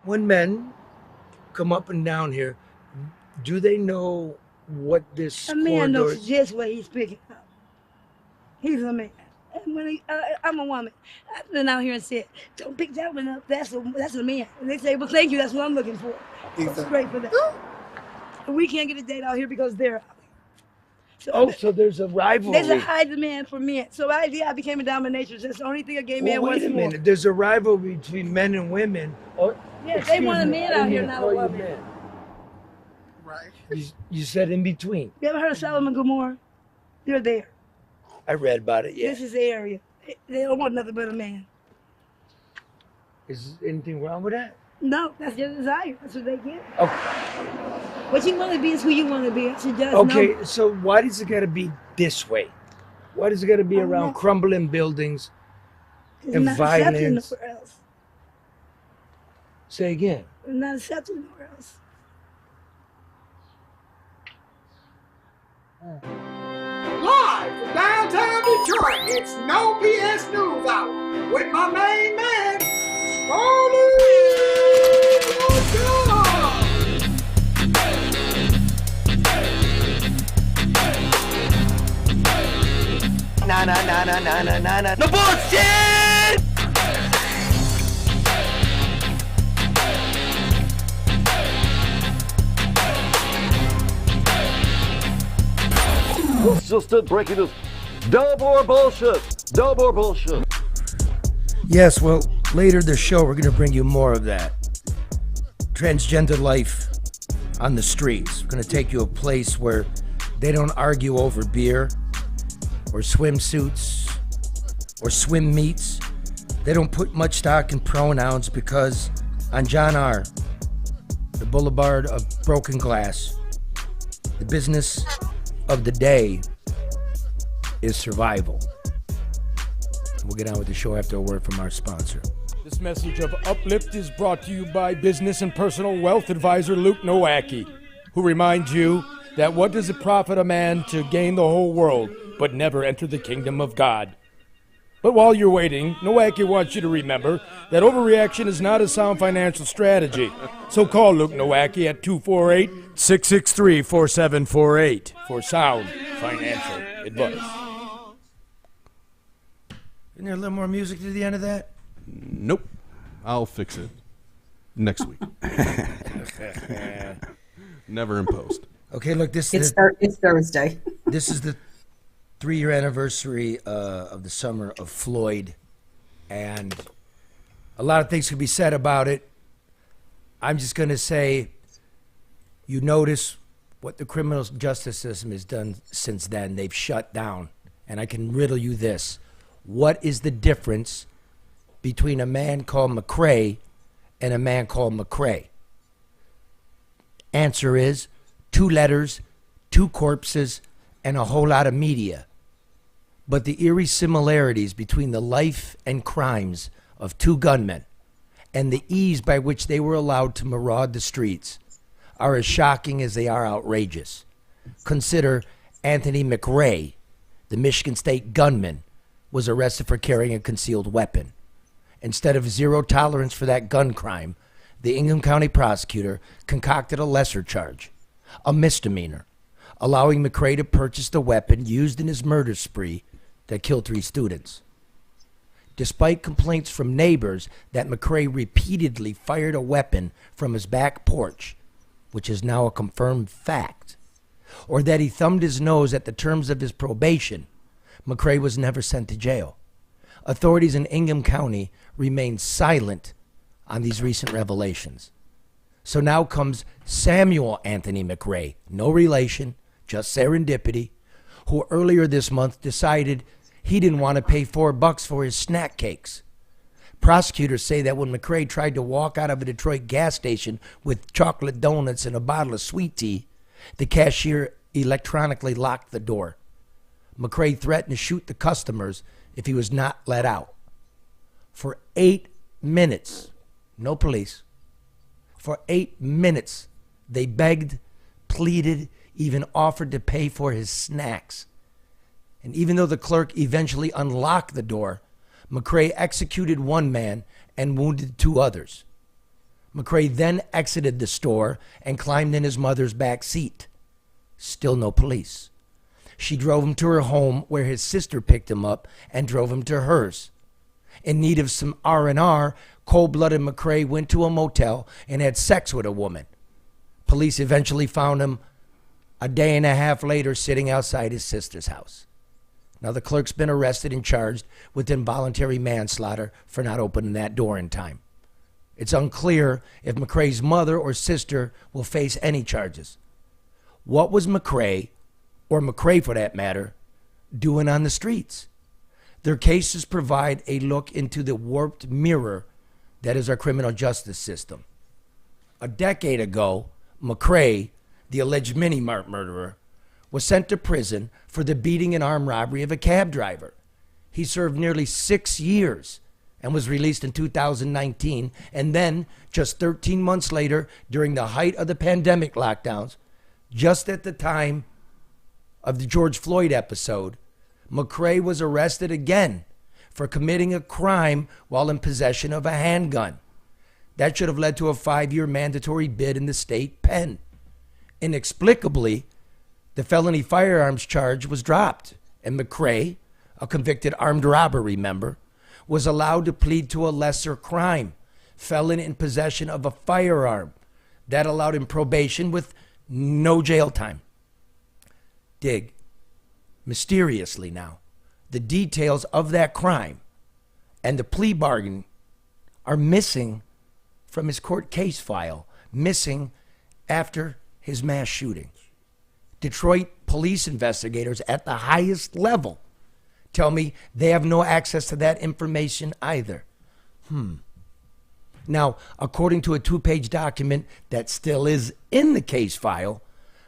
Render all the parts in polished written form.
when men come up and down here, do they know what this A man corridor knows just what he's picking up. He's a man. And when I'm a woman. I've been out here and said, don't pick that one up. That's a man. And they say, well, thank you. That's what I'm looking for. It's great for that. And we can't get a date out here because they're out here. So there's a rivalry. There's a high demand for men. So I became a dominatrix. That's the only thing a gay man wait wants a more. minute. There's a rivalry between men and women. Yeah, they want a man out here, not a woman. Right. You said in between. You ever heard of Solomon Gomorrah? They're there. I read about it, yeah. This is the area. They don't want nothing but a man. Is anything wrong with that? No, that's their desire. That's what they get. Okay. What you want to be is who you want to be. That's what does Okay, know. so why does it got to be this way? Why does it got to be around crumbling buildings and not violence? Nowhere else. Say again. It's not accepted nowhere else. Live from downtown Detroit, it's No BS News Hour with my main man, Scarlett. Na. No bullshit! It's just it, breaking news. No more bullshit. No more bullshit. Yes, well, later this show, we're going to bring you more of that. Transgender life on the streets. We're going to take you a place where they don't argue over beer or swimsuits or swim meets. They don't put much stock in pronouns because on John R., the boulevard of broken glass, the business of the day is survival. We'll get on with the show after a word from our sponsor. This message of uplift is brought to you by business and personal wealth advisor Luke Nowacki, who reminds you that what does it profit a man to gain the whole world but never enter the kingdom of God? But while you're waiting, Nowacki wants you to remember that overreaction is not a sound financial strategy. So call Luke Nowacki at 248-663-4748 for sound financial advice. Isn't there a little more music to the end of that? Nope. I'll fix it next week. Never in post. Okay, look, It's Thursday. This is the 3-year anniversary of the summer of Floyd, and a lot of things could be said about it. I'm just going to say, you notice what the criminal justice system has done since then. They've shut down, and I can riddle you this. What is the difference between a man called McCrae and a man called McCrae? Answer is 2 letters, 2 corpses, and a whole lot of media. But the eerie similarities between the life and crimes of 2 gunmen and the ease by which they were allowed to maraud the streets are as shocking as they are outrageous. Consider Anthony McRae, the Michigan State gunman, was arrested for carrying a concealed weapon. Instead of zero tolerance for that gun crime, the Ingham County prosecutor concocted a lesser charge, a misdemeanor, allowing McRae to purchase the weapon used in his murder spree that killed 3 students. Despite complaints from neighbors that McRae repeatedly fired a weapon from his back porch, which is now a confirmed fact, or that he thumbed his nose at the terms of his probation, McRae was never sent to jail. Authorities in Ingham County remain silent on these recent revelations. So now comes Samuel Anthony McRae, no relation, just serendipity, who earlier this month decided he didn't want to pay $4 for his snack cakes. Prosecutors say that when McRae tried to walk out of a Detroit gas station with chocolate donuts and a bottle of sweet tea, the cashier electronically locked the door. McRae threatened to shoot the customers if he was not let out. For 8 minutes, no police, for 8 minutes, they begged, pleaded, even offered to pay for his snacks. And even though the clerk eventually unlocked the door, McRae executed 1 man and wounded 2 others. McCrae then exited the store and climbed in his mother's back seat. Still no police. She drove him to her home where his sister picked him up and drove him to hers. In need of some R&R, cold-blooded McCrae went to a motel and had sex with a woman. Police eventually found him a day and a half later sitting outside his sister's house. Now the clerk's been arrested and charged with involuntary manslaughter for not opening that door in time. It's unclear if McCrae's mother or sister will face any charges. What was McCrae, or McCrae for that matter, doing on the streets? Their cases provide a look into the warped mirror that is our criminal justice system. A decade ago, McCrae, the alleged mini-mart murderer, was sent to prison for the beating and armed robbery of a cab driver. He served nearly 6 years and was released in 2019. And then, just 13 months later, during the height of the pandemic lockdowns, just at the time of the George Floyd episode, McCrae was arrested again for committing a crime while in possession of a handgun. That should have led to a 5-year mandatory bid in the state pen. Inexplicably, the felony firearms charge was dropped, and McCrae, a convicted armed robbery member, was allowed to plead to a lesser crime, felon in possession of a firearm. That allowed him probation with no jail time. Dig. Mysteriously now, the details of that crime and the plea bargain are missing from his court case file, missing after his mass shooting. Detroit police investigators at the highest level tell me they have no access to that information either. Now, according to a 2-page document that still is in the case file,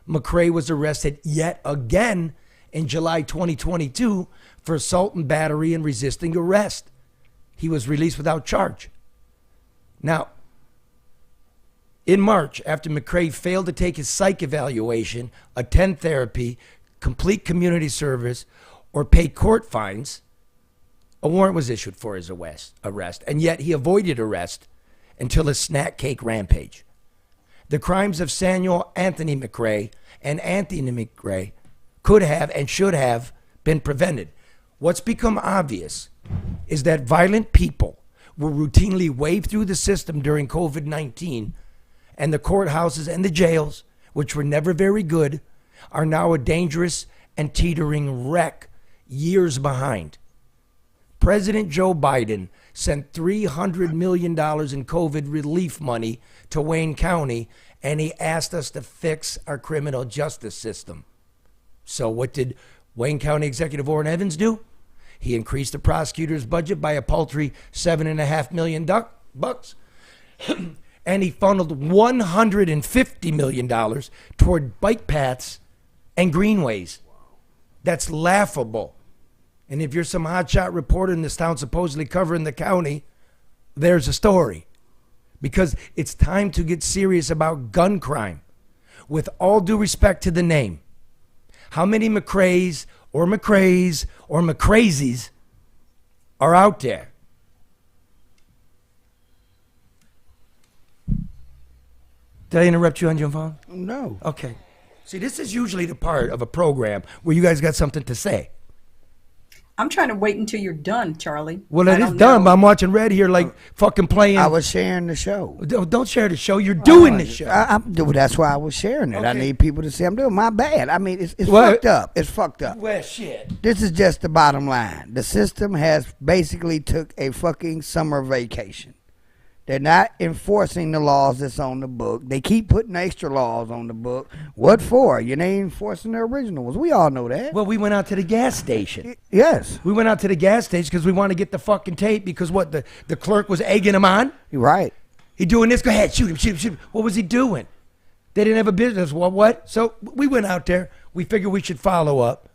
McCrae was arrested yet again in July 2022 for assault and battery and resisting arrest. He was released without charge. Now, in March, after McCrae failed to take his psych evaluation, attend therapy, complete community service, or pay court fines, a warrant was issued for his arrest, and yet he avoided arrest until his snack cake rampage. The crimes of Samuel Anthony McCrae and Anthony McCrae could have and should have been prevented. What's become obvious is that violent people were routinely waved through the system during COVID-19, and the courthouses and the jails, which were never very good, are now a dangerous and teetering wreck years behind. President Joe Biden sent $300 million in COVID relief money to Wayne County, and he asked us to fix our criminal justice system. So what did Wayne County Executive Orrin Evans do? He increased the prosecutor's budget by a paltry $7.5 million bucks. And he funneled $150 million toward bike paths and greenways. That's laughable. And if you're some hotshot reporter in this town supposedly covering the county, there's a story. Because it's time to get serious about gun crime. With all due respect to the name, how many McCraes or McCrazies are out there? Did I interrupt you on your phone? No. Okay. See, this is usually the part of a program where you guys got something to say. I'm trying to wait until you're done, Charlie. Well, it is done, but I'm watching Red here like fucking playing. I was sharing the show. Don't share the show. You're doing the show. That's why I was sharing it. Okay. I need people to see I'm doing my bad. I mean, it's fucked up. It's fucked up. Well, shit. This is just the bottom line. The system has basically took a fucking summer vacation. They're not enforcing the laws that's on the book. They keep putting extra laws on the book. What for? You ain't enforcing the original ones. We all know that. Well, we went out to the gas station. Yes. We went out to the gas station because we want to get the fucking tape because what, the clerk was egging him on? Right. He doing this? Go ahead, shoot him, shoot him, shoot him. What was he doing? They didn't have a business. Well, what? So we went out there. We figured we should follow up.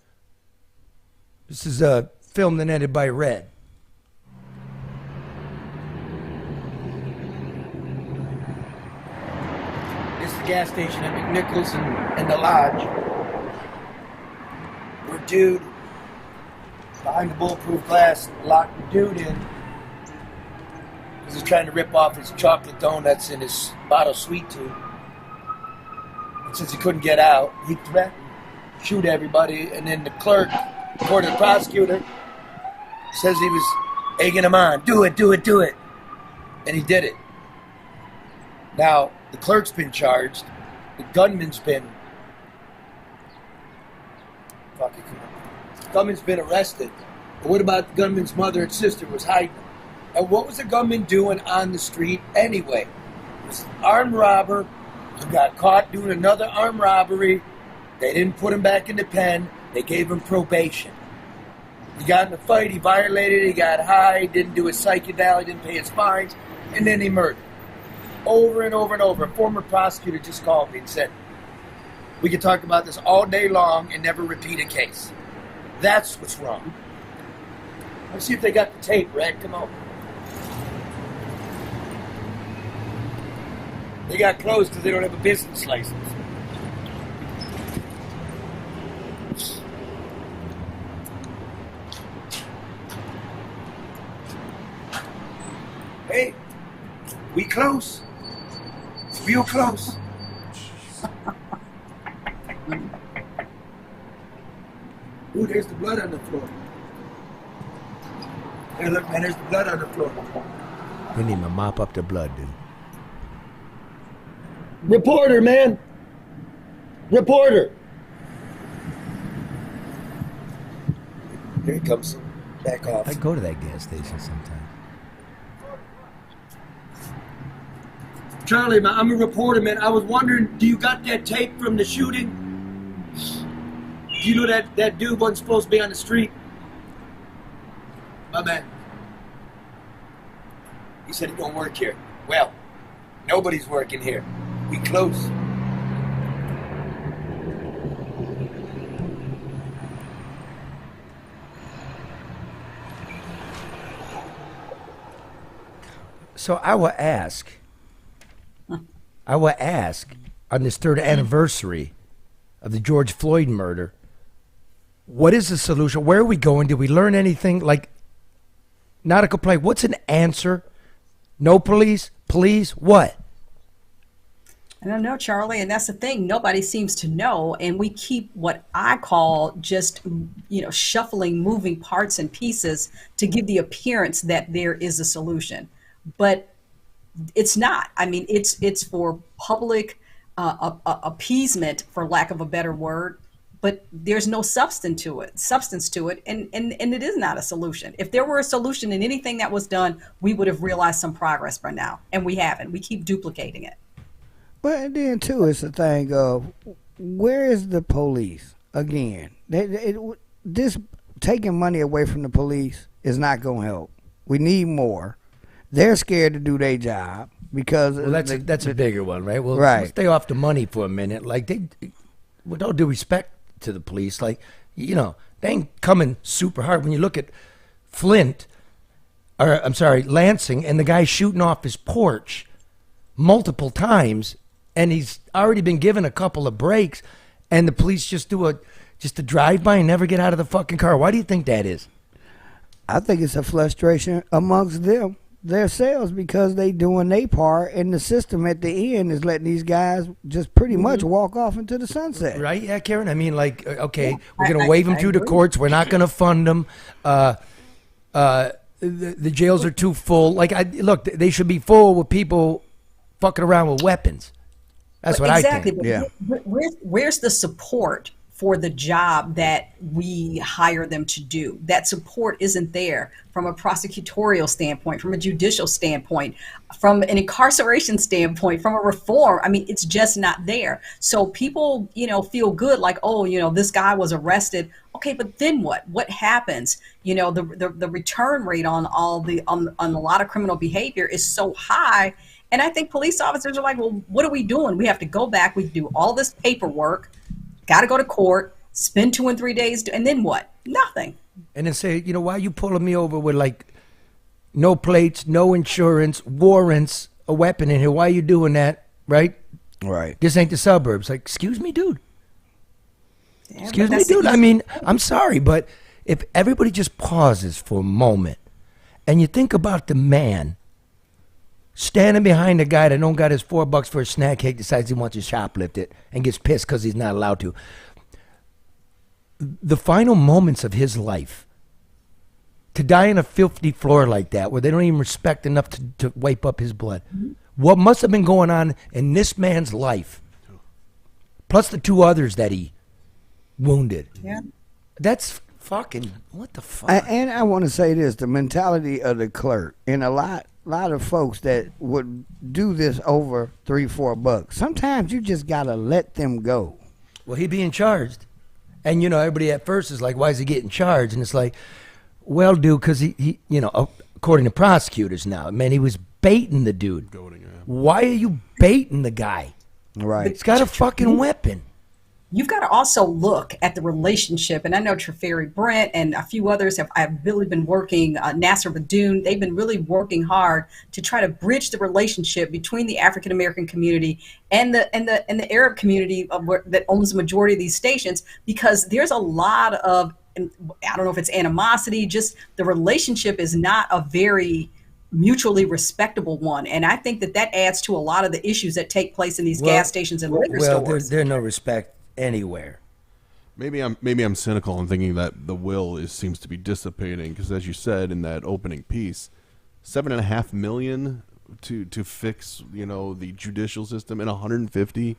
This is filmed and edited by Red. Gas station at McNichols and the Lodge. Where dude behind the bulletproof glass locked the dude in He was trying to rip off his chocolate donuts in his bottle sweet tooth. And since he couldn't get out, he threatened to shoot everybody. And then the clerk, according to the prosecutor, says he was egging him on. Do it, do it, do it. And he did it. Now, the clerk's been charged. The gunman's been... Gunman's been arrested. But what about the gunman's mother and sister was hiding? And what was the gunman doing on the street anyway? It was an armed robber who got caught doing another armed robbery. They didn't put him back in the pen. They gave him probation. He got in a fight. He violated it. He got high. Didn't do his psychedelic. Didn't pay his fines. And then he murdered. Over and over and over. A former prosecutor just called me and said, we could talk about this all day long and never repeat a case. That's what's wrong. Let's see if they got the tape, Red. Come on. They got closed because they don't have a business license. Hey, we close. Real close. Ooh, there's the blood on the floor. Hey, look, man, there's the blood on the floor. We need to mop up the blood, dude. Reporter, man. Reporter. Here he comes. Back off. I go to that gas station sometimes. Charlie, man, I'm a reporter, man. I was wondering, do you got that tape from the shooting? Do you know that dude wasn't supposed to be on the street? My man. He said he don't work here. Well, nobody's working here. We close. So I will ask on this third anniversary of the George Floyd murder, what is the solution? Where are we going? Did we learn anything? Like, not a complaint. What's an answer? No police? Police? What? I don't know, Charlie, and that's the thing. Nobody seems to know, and we keep what I call just, shuffling, moving parts and pieces to give the appearance that there is a solution. But it's not. I mean, it's for public appeasement, for lack of a better word, but there's no substance to it, and it is not a solution. If there were a solution in anything that was done, we would have realized some progress by now, and we haven't. We keep duplicating it. But then, too, it's a thing of, where is the police? Again, this taking money away from the police is not going to help. We need more. They're scared to do their job because... Well, that's a bigger one, right? Well, right. Let's stay off the money for a minute. Like, with all due respect to the police, like, they ain't coming super hard. When you look at Lansing, and the guy shooting off his porch multiple times, and he's already been given a couple of breaks, and the police just do a drive-by and never get out of the fucking car. Why do you think that is? I think it's a frustration amongst them, themselves, because they doing their part, and the system at the end is letting these guys just pretty much walk off into the sunset. Right? Yeah, Karen? I mean, like, okay, we're going to wave them through the courts. We're not going to fund them. The jails are too full. Like, look, they should be full with people fucking around with weapons. That's what I think. Exactly. Yeah. Where's the support for the job that we hire them to do? That support isn't there from a prosecutorial standpoint, from a judicial standpoint, from an incarceration standpoint, from a reform. I mean, it's just not there. So people, feel good like, this guy was arrested. Okay, but then what? What happens? The return rate on a lot of criminal behavior is so high. And I think police officers are like, well, what are we doing? We have to go back. We do all this paperwork, got to go to court, spend 2 and 3 days, and then what? Nothing. And then say, why are you pulling me over with, like, no plates, no insurance, warrants, a weapon in here? Why are you doing that, right? Right. This ain't the suburbs. Like, excuse me, dude. Yeah, Excuse me, dude. I mean, I'm sorry, but if everybody just pauses for a moment and you think about the man standing behind a guy that don't got his $4 for a snack cake, decides he wants to shoplift it, and gets pissed because he's not allowed to. The final moments of his life, to die on a filthy floor like that, where they don't even respect enough to wipe up his blood. What must have been going on in this man's life, plus the 2 others that he wounded. Yeah. That's fucking, what the fuck? And I want to say this, the mentality of the clerk, and a lot of folks that would do this over $3-4. Sometimes you just got to let them go. Well, he being charged. And, everybody at first is like, why is he getting charged? And it's like, well, dude, because he according to prosecutors now, man, he was baiting the dude. Why are you baiting the guy? Right. He's got a fucking weapon. You've got to also look at the relationship, and I know Treferi Brent and a few others have really been working, Nasser Badoon, they've been really working hard to try to bridge the relationship between the African American community and the Arab community that owns the majority of these stations, because there's a lot of, I don't know if it's animosity, just the relationship is not a very mutually respectable one, and I think that adds to a lot of the issues that take place in these gas stations and liquor stores. Well, there's no respect anywhere. Maybe I'm cynical in thinking that the will seems to be dissipating, because as you said in that opening piece, $7.5 million to fix the judicial system, and 150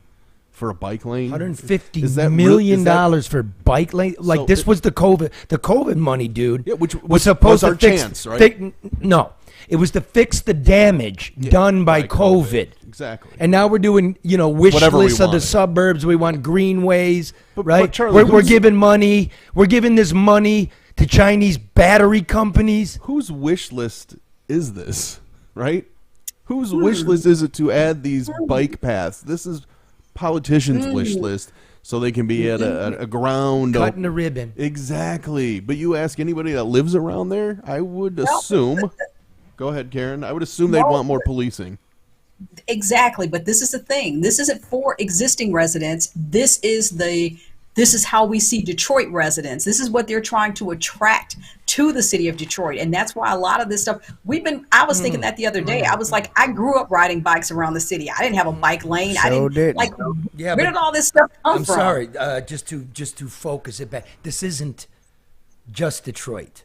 for a bike lane. $150 million for bike lane. Like, so this was the COVID money, dude. Yeah, which was supposed was to our fix, chance, right? No, it was to fix the damage done by COVID. Exactly. And now we're doing, wish Whatever lists of the suburbs. We want greenways, right? But Charlie, we're giving money. We're giving this money to Chinese battery companies. Whose wish list is this, right? Whose wish list is it to add these bike paths? This is politicians' wish list, so they can be at a ground cutting a ribbon. Exactly. But you ask anybody that lives around there, I would assume. Go ahead, Karen. I would assume they'd want more policing. Exactly, but this is the thing. This isn't for existing residents. This is how we see Detroit residents. This is what they're trying to attract to the city of Detroit. And that's why a lot of this stuff, I was thinking that the other day. I was like, I grew up riding bikes around the city. I didn't have a bike lane. I didn't like, where did all this stuff come from? I'm sorry, just to focus it back. This isn't just Detroit.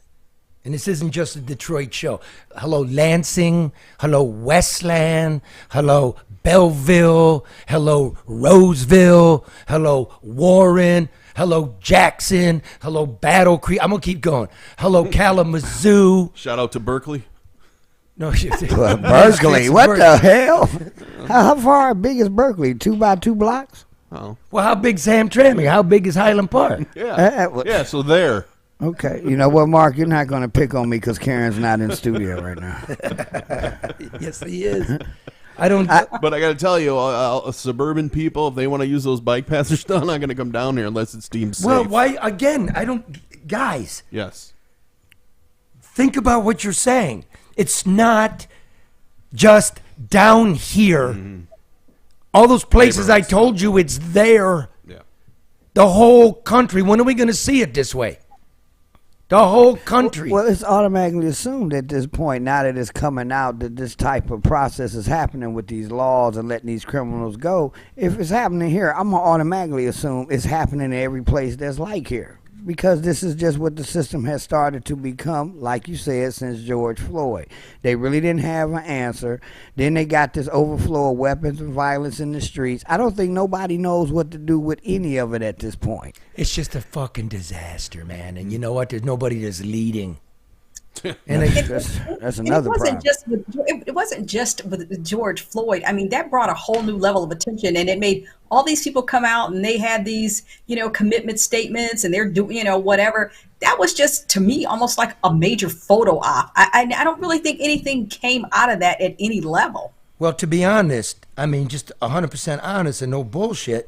And this isn't just a Detroit show. Hello, Lansing. Hello, Westland. Hello, Belleville. Hello, Roseville. Hello, Warren. Hello, Jackson. Hello, Battle Creek. I'm going to keep going. Hello, Kalamazoo. Shout out to Berkeley. No, Berkeley. What the hell? How far big is Berkeley? 2x2 blocks? Oh. Well, how big's Hamtramck? How big is Highland Park? Yeah, so there. Okay, you know what, Mark? You're not going to pick on me because Karen's not in the studio right now. Yes, he is. But I got to tell you, suburban people, if they want to use those bike paths, they're still not going to come down here unless it's deemed safe. Well, why? Again, guys. Yes. Think about what you're saying. It's not just down here. Mm-hmm. All those places I told you, it's there. Yeah. The whole country. When are we going to see it this way? The whole country. Well, it's automatically assumed at this point, now that it's coming out, that this type of process is happening with these laws and letting these criminals go. If it's happening here, I'm going to automatically assume it's happening in every place that's like here. Because this is just what the system has started to become, like you said, since George Floyd. They really didn't have an answer. Then they got this overflow of weapons and violence in the streets. I don't think nobody knows what to do with any of it at this point. It's just a fucking disaster, man. And you know what? There's nobody that's leading. And that's another problem. It wasn't just with George Floyd. I mean, that brought a whole new level of attention, and it made all these people come out, and they had these, commitment statements, and they're doing, whatever. That was just, to me, almost like a major photo op. I don't really think anything came out of that at any level. Well, to be honest, I mean, just 100% honest and no bullshit,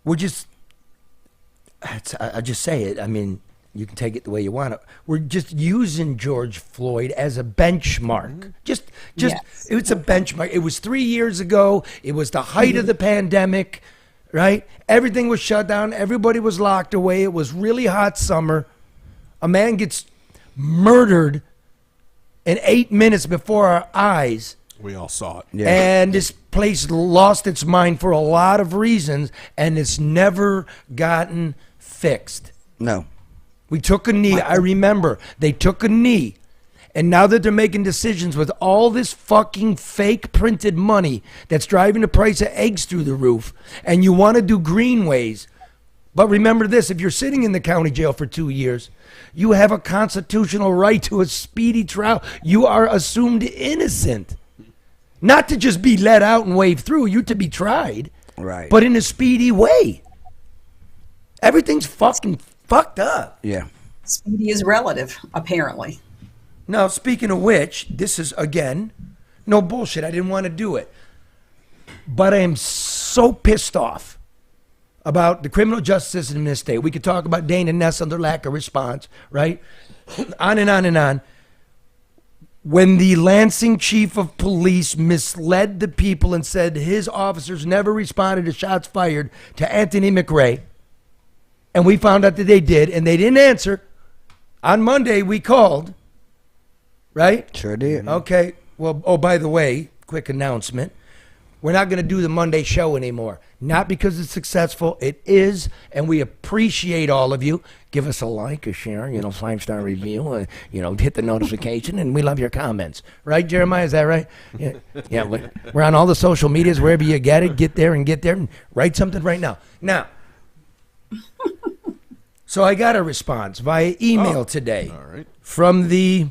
we're just, I just say it, I mean, you can take it the way you want it. We're just using George Floyd as a benchmark. Just yes. It's a benchmark. It was 3 years ago. It was the height of the pandemic, right? Everything was shut down. Everybody was locked away. It was really hot summer. A man gets murdered And 8 minutes before our eyes, We all saw it. Yeah. and this place lost its mind for a lot of reasons, and it's never gotten fixed. No. We took a knee. I remember they took a knee. And now that they're making decisions with all this fucking fake printed money that's driving the price of eggs through the roof, and you want to do greenways. But remember this, if you're sitting in the county jail for 2 years, you have a constitutional right to a speedy trial. You are assumed innocent. Not to just be let out and wave through, you to be tried. Right. But in a speedy way. Everything's fucking fucked up. Yeah. Speedy is relative, apparently. Now, speaking of which, this is, again, no bullshit. I didn't want to do it. But I am so pissed off about the criminal justice system in this state. We could talk about Dane and Ness and their lack of response, right? On and on and on. When the Lansing chief of police misled the people and said his officers never responded to shots fired to Anthony McRae, and we found out that they did, and they didn't answer. On Monday, we called, right? Sure did. Okay. Well, oh, by the way, quick announcement. We're not going to do the Monday show anymore. Not because it's successful. It is, and we appreciate all of you. Give us a like, a share, 5-star review, hit the notification, and we love your comments. Right, Jeremiah? Is that right? Yeah, we're on all the social medias, wherever you get it. Get there and write something right now. Now, so I got a response via email today from the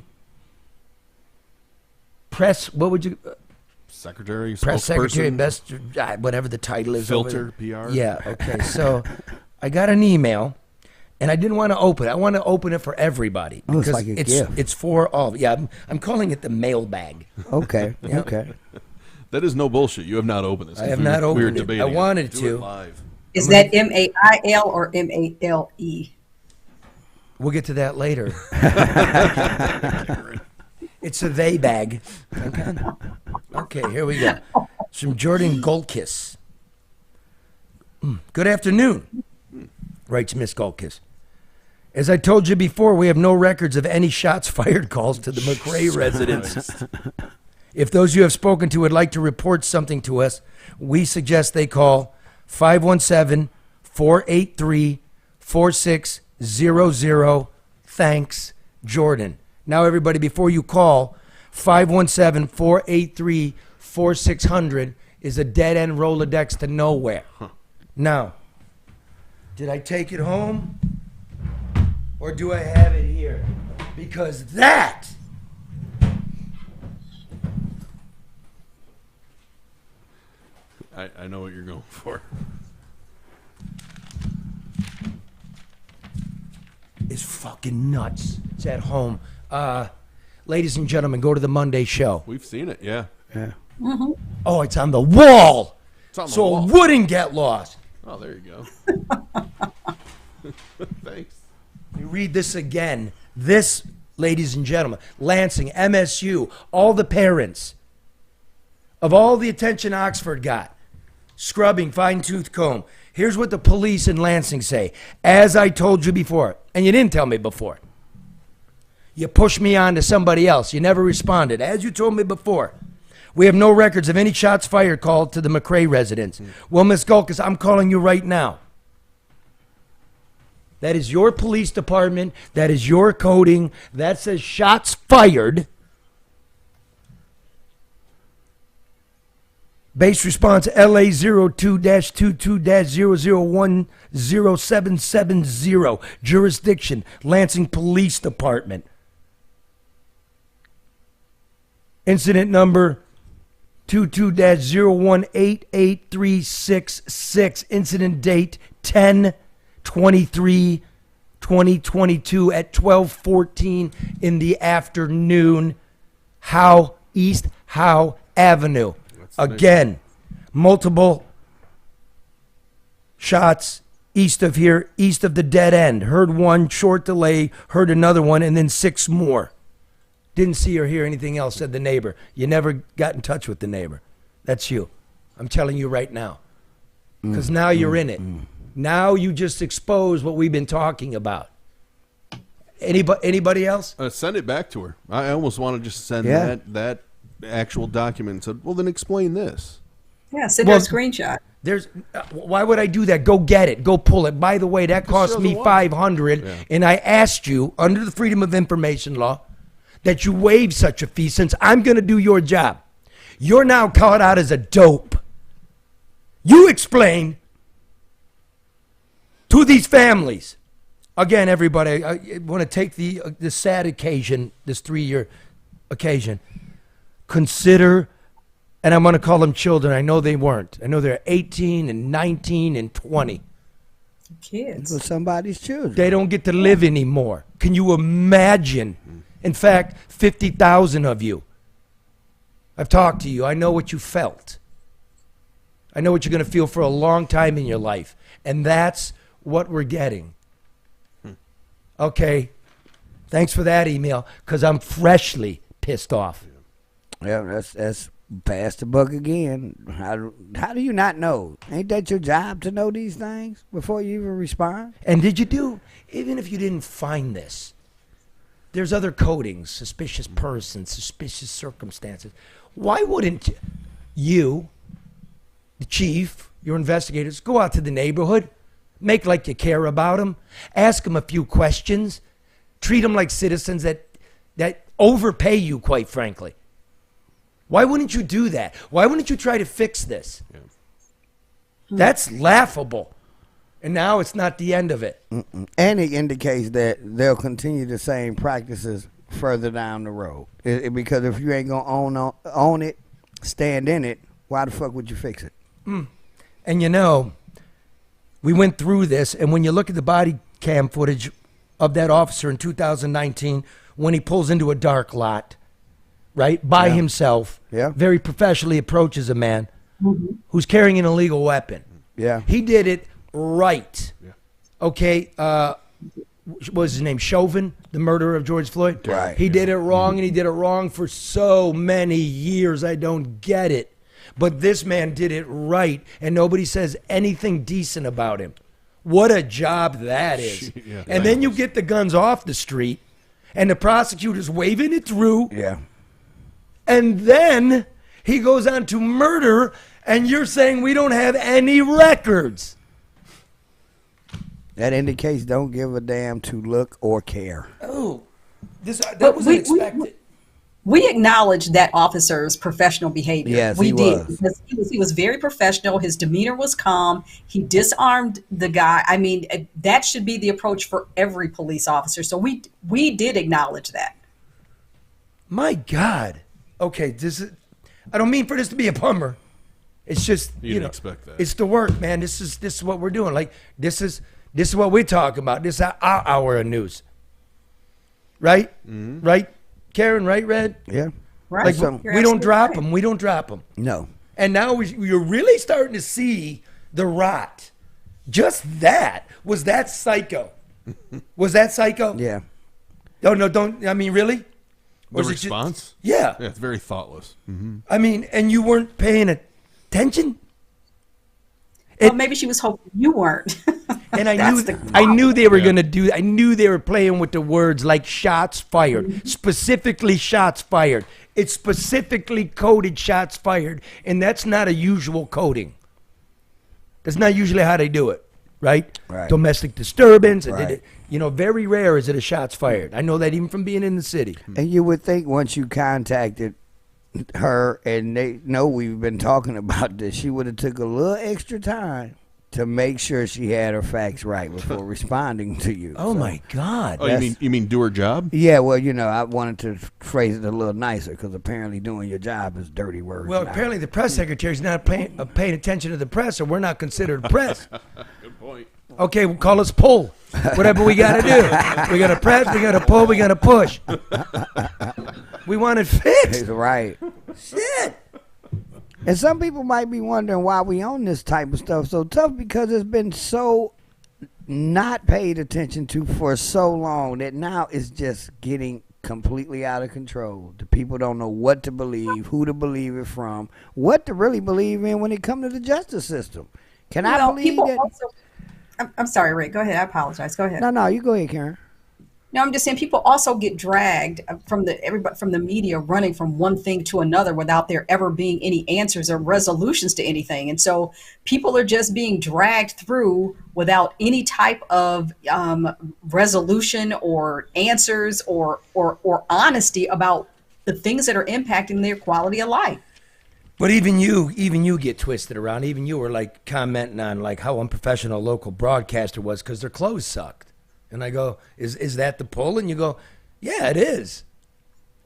press, what would you... Secretary, press secretary, spokesperson, best, whatever the title is. filter, over there. PR. Yeah, okay. So I got an email, and I didn't want to open it. I want to open it for everybody. Oh, it's because like a gift. It's for all. Yeah, I'm calling it the mailbag. Okay. Yeah. Okay. That is no bullshit. You have not opened this. I have not opened we were it. debating I wanted Do to. it live. Is that MAIL or MALE? We'll get to that later. It's a they bag. Okay, here we go. It's from Jordan Goldkiss. Good afternoon, writes Miss Goldkiss. As I told you before, we have no records of any shots fired calls to the McRae residence. If those you have spoken to would like to report something to us, we suggest they call 517-483-4600. Thanks, Jordan. Now, everybody, before you call, 517-483-4600 is a dead-end Rolodex to nowhere. Now, did I take it home? Or do I have it here? Because that I know what you're going for. is fucking nuts. It's at home. Ladies and gentlemen, go to the Monday show. We've seen it, yeah. Yeah. Oh, it's on the wall. It's on the so wall. it wouldn't get lost. Oh, there you go. Thanks. You read this again. This, ladies and gentlemen, Lansing, MSU, all the parents of all the attention Oxford got, scrubbing, fine-tooth comb. Here's what the police in Lansing say. As I told you before, and you didn't tell me before. You pushed me on to somebody else. You never responded. As you told me before, we have no records of any shots fired called to the McRae residence. Well, Miss Golkus, I'm calling you right now. That is your police department. That is your coding. That says shots fired. Base response LA 02-22-00100770. Jurisdiction, Lansing Police Department. Incident number 22-01883666. Incident date 10/23/2022 at 12:14 in the afternoon. East Howe Avenue. Again, multiple shots east of here, east of the dead end. Heard one, short delay, heard another one, and then 6 more. Didn't see or hear anything else, said the neighbor. You never got in touch with the neighbor. That's you. I'm telling you right now. Because now you're in it. Now you just expose what we've been talking about. Anybody else? Send it back to her. I almost want to just send Yeah. that actual document and said, well, then explain this. Yeah, send her a screenshot. There's why would I do that? Go get it. Go pull it. By the way, that cost me $500, and I asked you under the Freedom of Information law that you waive such a fee since I'm going to do your job. You're now caught out as a dope. You explain to these families. Again, everybody, I want to take the sad occasion, this 3-year occasion. Consider, and I'm going to call them children. I know they weren't. I know they're 18 and 19 and 20. Kids. For somebody's children. They don't get to live anymore. Can you imagine? In fact, 50,000 of you. I've talked to you. I know what you felt. I know what you're going to feel for a long time in your life. And that's what we're getting. Okay. Thanks for that email, because I'm freshly pissed off. Yeah, that's past the buck again. How do you not know? Ain't that your job to know these things before you even respond? And even if you didn't find this, there's other codings, suspicious person, suspicious circumstances. Why wouldn't you, the chief, your investigators, go out to the neighborhood, make like you care about them, ask them a few questions, treat them like citizens that overpay you, quite frankly? Why wouldn't you do that? Why wouldn't you try to fix this? Yeah. That's laughable. And now it's not the end of it. And it indicates that they'll continue the same practices further down the road. Because if you ain't going to own it, stand in it, why the fuck would you fix it? And you know, we went through this, and when you look at the body cam footage of that officer in 2019, when he pulls into a dark lot, right, by himself, very professionally approaches a man who's carrying an illegal weapon. Yeah. He did it right. Yeah. Okay, what was his name? Chauvin, the murderer of George Floyd? Right. He did it wrong, and he did it wrong for so many years. I don't get it. But this man did it right, and nobody says anything decent about him. What a job that is. Yeah, and then you get the guns off the street, and the prosecutor's waving it through. Yeah. And then he goes on to murder, and you're saying we don't have any records. That indicates don't give a damn to look or care. Oh, that was unexpected. We acknowledge that officer's professional behavior. Yes, we did. was. Because he was very professional. His demeanor was calm. He disarmed the guy. I mean, that should be the approach for every police officer. So we did acknowledge that. My God. Okay, I don't mean for this to be a bummer. It's just you didn't expect that. It's the work, man. This is what we're doing. Like this is what we're talking about. This is our hour of news. Right? Mm-hmm. Right? Karen, right, Red? Yeah. Right. Like we don't drop them. We don't drop them. No. And now you're really starting to see the rot. Just that. Was that psycho? Was that psycho? Yeah. No, don't. I mean, really? The response? Yeah. Yeah, it's very thoughtless. Mm-hmm. I mean, and you weren't paying attention? Well, maybe she was hoping you weren't. And I knew they were going to do. I knew they were playing with the words like shots fired, specifically shots fired. It's specifically coded shots fired, and that's not a usual coding. That's not usually how they do it, right? Right. Domestic disturbance, right. Very rare is it a shots fired. I know that even from being in the city. And you would think once you contacted her and they know we've been talking about this, she would have took a little extra time to make sure she had her facts right before responding to you. Oh, my God. Oh, you mean do her job? Yeah, well, I wanted to phrase it a little nicer because apparently doing your job is dirty words. Well, now. apparently the press secretary's not paying attention to the press, or we're not considered press. Good point. Okay, we'll call us pull. Whatever we got to do. We got to press, we got to pull, we got to push. We want it fixed. Right. Shit. And some people might be wondering why we own this type of stuff so tough, because it's been so not paid attention to for so long that now it's just getting completely out of control. The people don't know what to believe, who to believe it from, what to really believe in when it comes to the justice system. Can I believe that? I'm sorry, Rick. Go ahead. I apologize. Go ahead. No, you go ahead, Karen. No, I'm just saying people also get dragged from the media running from one thing to another without there ever being any answers or resolutions to anything. And so people are just being dragged through without any type of resolution or answers or honesty about the things that are impacting their quality of life. But even you get twisted around. Even you were like commenting on like how unprofessional a local broadcaster was because their clothes sucked. And I go, is that the pull? And you go, yeah, it is.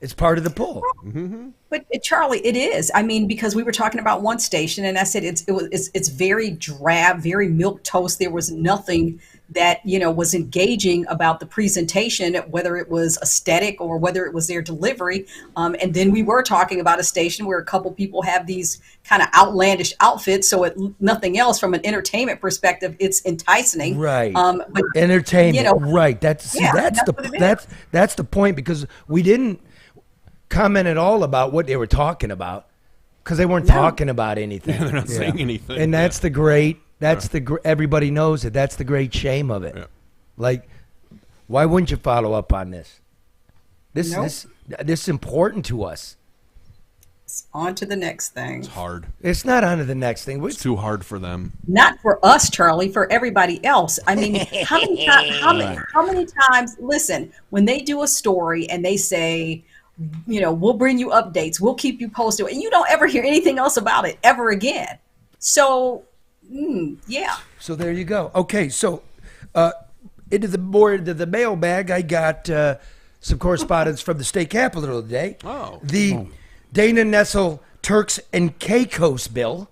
It's part of the pull. Mm-hmm. But Charlie, it is. I mean, because we were talking about one station, and I said it's very drab, very milquetoast. There was nothing that was engaging about the presentation, whether it was aesthetic or whether it was their delivery. And then we were talking about a station where a couple people have these kind of outlandish outfits. So nothing else from an entertainment perspective, it's enticing. Right. But entertainment. Right. That's the point, because we didn't comment at all about what they were talking about because they weren't talking about anything. Yeah, they're not saying anything. And that's the great. Everybody knows it. That's the great shame of it. Yeah. Like, why wouldn't you follow up on this? This is important to us. It's on to the next thing. It's hard. It's not on to the next thing. It's too hard for them. Not for us, Charlie, for everybody else. I mean, how many times, listen, when they do a story and they say, we'll bring you updates, we'll keep you posted, and you don't ever hear anything else about it ever again. So, yeah. So there you go. Okay, so into the mailbag, I got some correspondence from the state capitol today. Oh. Dana Nessel Turks and Caicos bill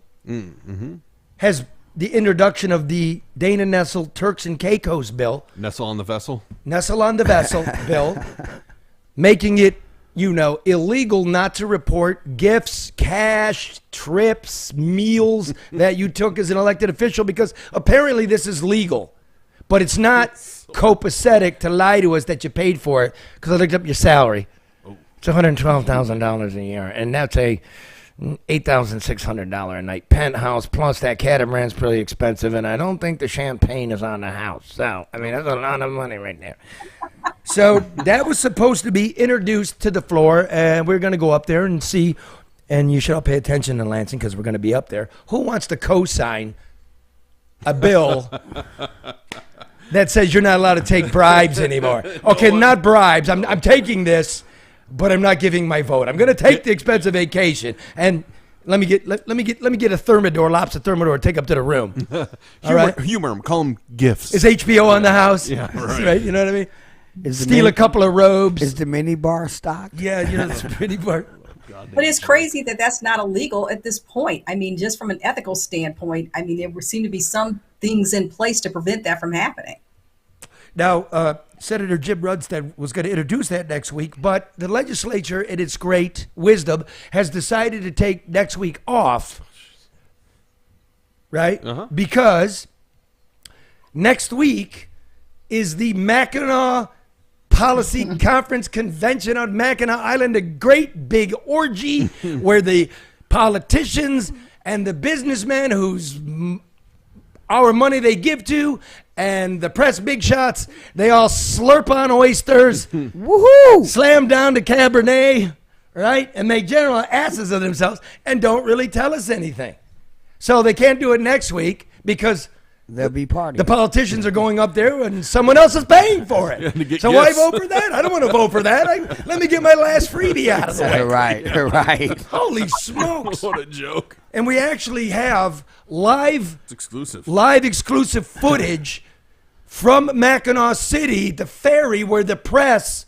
has the introduction of the Dana Nessel Turks and Caicos bill. Nestle on the vessel? Nestle on the vessel bill, making it illegal not to report gifts, cash, trips, meals that you took as an elected official, because apparently this is legal. But it's not copacetic to lie to us that you paid for it, because I looked up your salary. It's $112,000 a year, and that's a $8,600 a night penthouse, plus that catamaran's pretty expensive, and I don't think the champagne is on the house. So, I mean, that's a lot of money right there. So that was supposed to be introduced to the floor, and we're going to go up there and see, and you should all pay attention in Lansing because we're going to be up there. Who wants to co-sign a bill that says you're not allowed to take bribes anymore? Okay, not bribes. I'm taking this, but I'm not giving my vote. I'm going to take the expensive vacation, and let me get a thermidor, lobster thermidor, take up to the room. Humor them. Call them gifts. Is HBO on the house? Yeah, right. You know what I mean? Steal a couple of robes. Is the mini bar stocked? Yeah, the mini bar. But it's crazy that that's not illegal at this point. I mean, just from an ethical standpoint, I mean, there seem to be some things in place to prevent that from happening. Now, Senator Jim Runstead was going to introduce that next week, but the legislature, in its great wisdom, has decided to take next week off, right? Because next week is the Mackinac Policy Conference Convention on Mackinac Island, a great big orgy where the politicians and the businessmen whose our money they give to and the press big shots, they all slurp on oysters, woohoo, slam down to Cabernet, right? And make general asses of themselves and don't really tell us anything. So they can't do it next week because they'll be partying. The politicians are going up there and someone else is paying for it. So why vote for that? I don't want to vote for that. Let me get my last freebie out of the way. Right. Holy smokes. What a joke. And we actually have live exclusive footage from Mackinac City, the ferry, where the press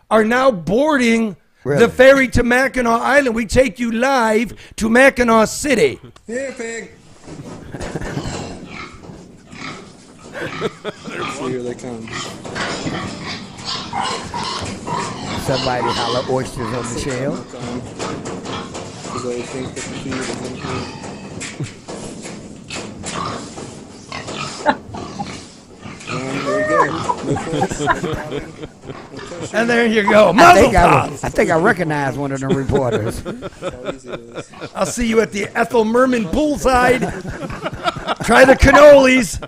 are now boarding the ferry to Mackinac Island. We take you live to Mackinac City. Here, pig. Here they come. Somebody holler oysters on the shell. And there you go. I think I recognize one of them reporters. I'll see you at the Ethel Merman poolside. Try the cannolis.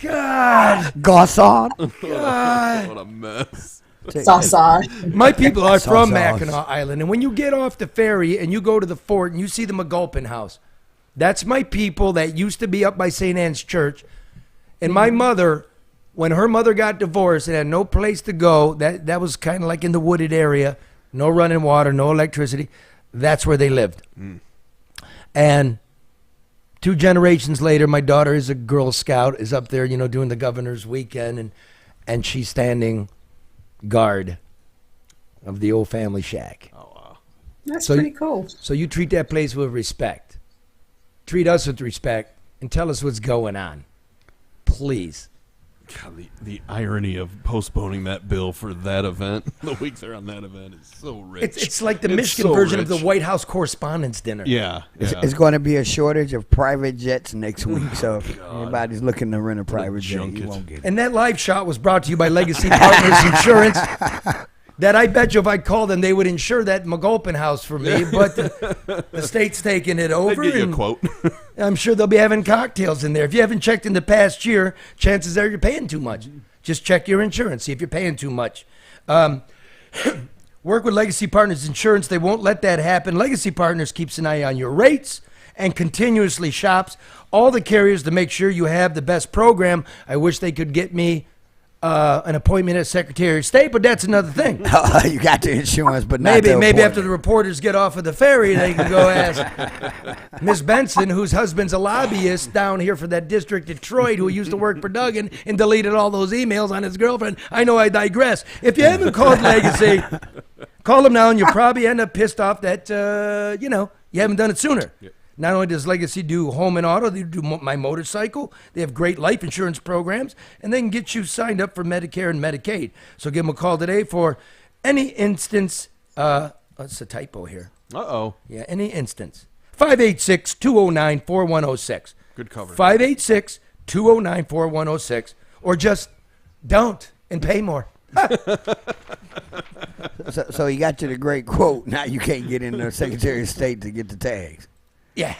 God. Garçon. God. What a mess. Sausage. My people are from Sausage. Mackinac Island, and when you get off the ferry and you go to the fort and you see the McGulpin house, that's my people that used to be up by St. Anne's Church. And my mother, when her mother got divorced and had no place to go, that was kind of like in the wooded area, no running water, no electricity. That's where they lived. And 2 generations later, my daughter is a Girl Scout, is up there, doing the governor's weekend, and she's standing guard of the old family shack. Oh, wow. That's pretty cool. So you treat that place with respect. Treat us with respect and tell us what's going on. Please. God, the irony of postponing that bill for that event, the week they're on that event, is so rich. It's like the Michigan version of the White House Correspondents' Dinner. Yeah. It's going to be a shortage of private jets next week. So if anybody's looking to rent a private jet, you won't get it. And that live shot was brought to you by Legacy Partners Insurance. That I bet you if I called them, they would insure that McGulpin house for me. But the state's taking it over. They'd get you a quote. I'm sure they'll be having cocktails in there. If you haven't checked in the past year, chances are you're paying too much. Just check your insurance, see if you're paying too much. Work with Legacy Partners Insurance. They won't let that happen. Legacy Partners keeps an eye on your rates and continuously shops all the carriers to make sure you have the best program. I wish they could get me an appointment as Secretary of State, but that's another thing. You got the insurance, but not the maybe after appointment. the reporters get off of the ferry, they can go ask Miss Benson, whose husband's a lobbyist down here for that district, Detroit, who used to work for Duggan and deleted all those emails on his girlfriend. I know I digress. If you haven't called Legacy, call them now, and you'll probably end up pissed off that you haven't done it sooner. Yep. Not only does Legacy do home and auto, they do my motorcycle. They have great life insurance programs, and they can get you signed up for Medicare and Medicaid. So give them a call today for any instance. That's a typo here. Uh-oh. Yeah, any instance. 586-209-4106. Good cover. 586-209-4106. Or just don't and pay more. So he got you the great quote. Now you can't get in the Secretary of State to get the tags. Yeah.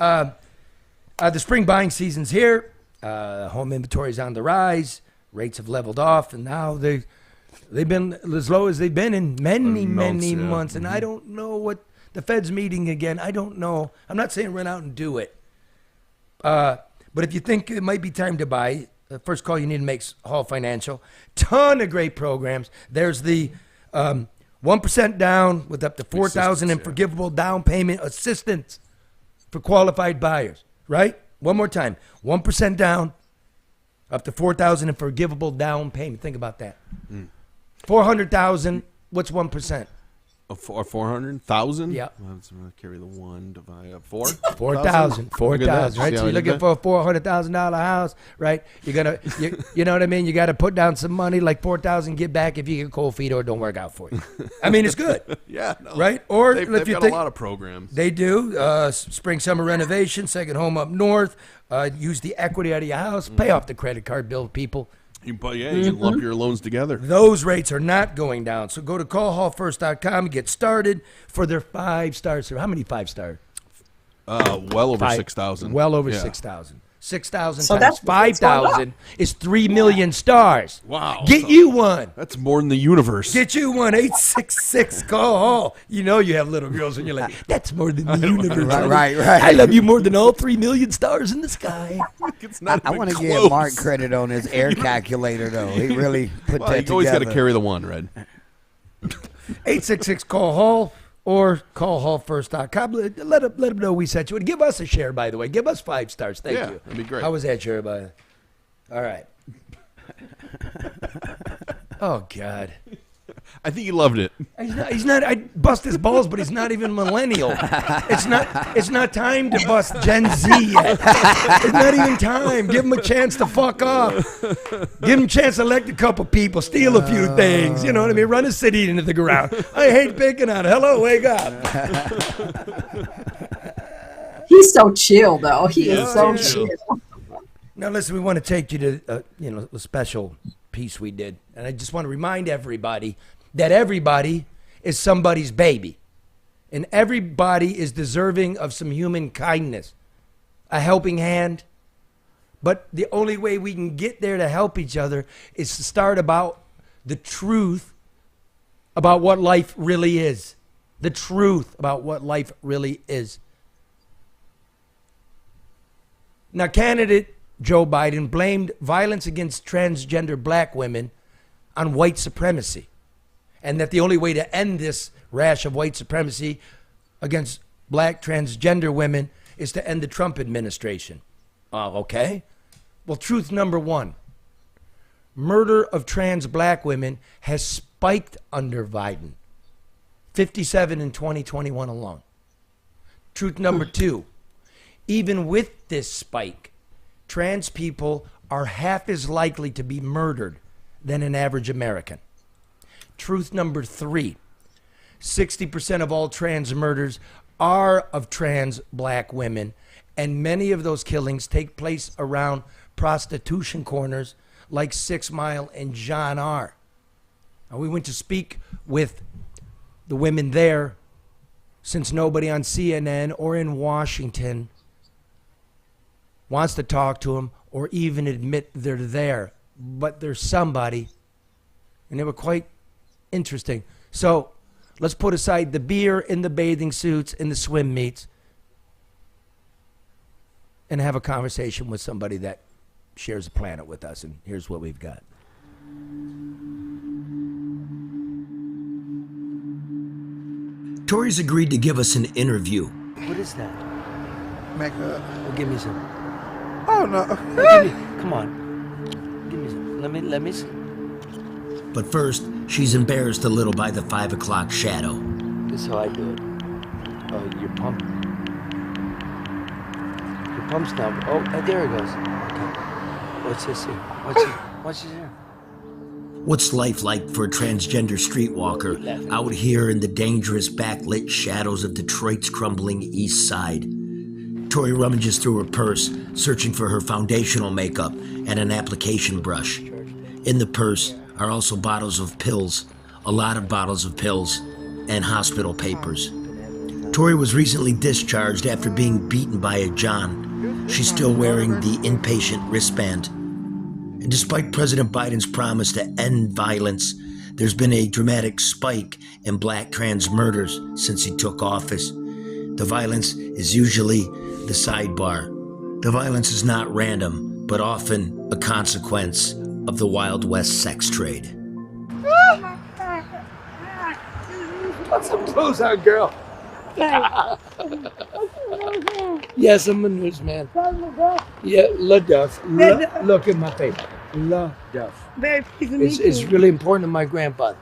The spring buying season's here. Home inventory's on the rise. Rates have leveled off, and now they've been as low as they've been in many months. And I don't know what the Fed's meeting again. I don't know. I'm not saying run out and do it. But if you think it might be time to buy, the first call you need to make is Hall Financial. Ton of great programs. There's the 1% down with up to $4,000 in forgivable down payment assistance for qualified buyers, right? One more time. 1% down, up to $4,000 in forgivable down payment. Think about that. $400,000, what's 1%? 400,000? Yeah. Let's carry the 1 divide 4. 4,000. 4,000, right? So you're looking for a $400,000 house, right? You're gonna, you know what I mean? You got to put down some money, like $4,000. Get back if you get cold feet or it don't work out for you. I mean, it's good. Yeah. No. Right? Or they've if you got think a lot of programs. they do, spring summer renovation, second home up north. Use the equity out of your house. Pay off the credit card bill, people. You can lump your loans together. Those rates are not going down. So go to callhallfirst.com and get started for their 5 stars. How many 5-star? Well over 6,000. Well over 6,000. 6,000 So times that's 5,000 is 3 million stars. Wow. Get you one. That's more than the universe. Get you one. 866 call Hall. You know you have little girls and you're like, that's more than the universe. Right. I love you more than all 3 million stars in the sky. It's not I even want to close. give Mark credit on his air calculator, though. He really put Well, that you always got to together. carry the 1, Red. 866 call Hall or callhallfirst.com. Let them know we sent you. And give us a share, by the way. Give us 5 stars. Thank you. That'd be great. How was that, share, by the way? All right. Oh, God. I think he loved it. He's not. I bust his balls, but he's not even millennial. It's not time to bust Gen Z yet. It's not even time. Give him a chance to fuck off. Give him a chance to elect a couple people, steal a few things. You know what I mean? Run a city into the ground. I hate picking on it. Hello, wake up. He's so chill, though. He is so chill. Now, listen, we want to take you to a special piece we did, and I just want to remind everybody that everybody is somebody's baby, and everybody is deserving of some human kindness, a helping hand, But the only way we can get there to help each other is to start about the truth about what life really is. The truth about what life really is. Now, candidate Joe Biden blamed violence against transgender black women on white supremacy, and that the only way to end this rash of white supremacy against black transgender women is to end the Trump administration. Okay. Well, truth number one, murder of trans black women has spiked under Biden. 57 in 2021 alone. Truth number two, even with this spike, trans people are half as likely to be murdered than an average American. Truth number three, 60% of all trans murders are of trans black women, and many of those killings take place around prostitution corners like 6 Mile and John R. Now, we went to speak with the women there, since nobody on CNN or in Washington wants to talk to them or even admit they're there. But there's somebody, and they were quite interesting. So let's put aside the beer and the bathing suits and the swim meets and have a conversation with somebody that shares a planet with us. And here's what we've got. Tori's agreed to give us an interview. What is that? Makeup. Oh, give me some. Oh no. Oh, give me, come on. Give me some. Let me see. But first, she's embarrassed a little by the 5 o'clock shadow. This is how I do it. Oh, your pump. Your pump's down. Oh, there it goes. Okay. What's this here? What's this here? What's life like for a transgender streetwalker out here in the dangerous backlit shadows of Detroit's crumbling east side? Tori rummages through her purse, searching for her foundational makeup and an application brush. In the purse are also bottles of pills, a lot of bottles of pills, and hospital papers. Tori was recently discharged after being beaten by a John. She's still wearing the inpatient wristband. And despite President Biden's promise to end violence, there's been a dramatic spike in black trans murders since he took office. The violence is usually the sidebar. The violence is not random, but often a consequence of the Wild West sex trade. Put some clothes on, girl. Yes, I'm a newsman. Yeah, LeDuff. Look at my face. LeDuff. Very pleased to meet you. It's really important to my grandfather.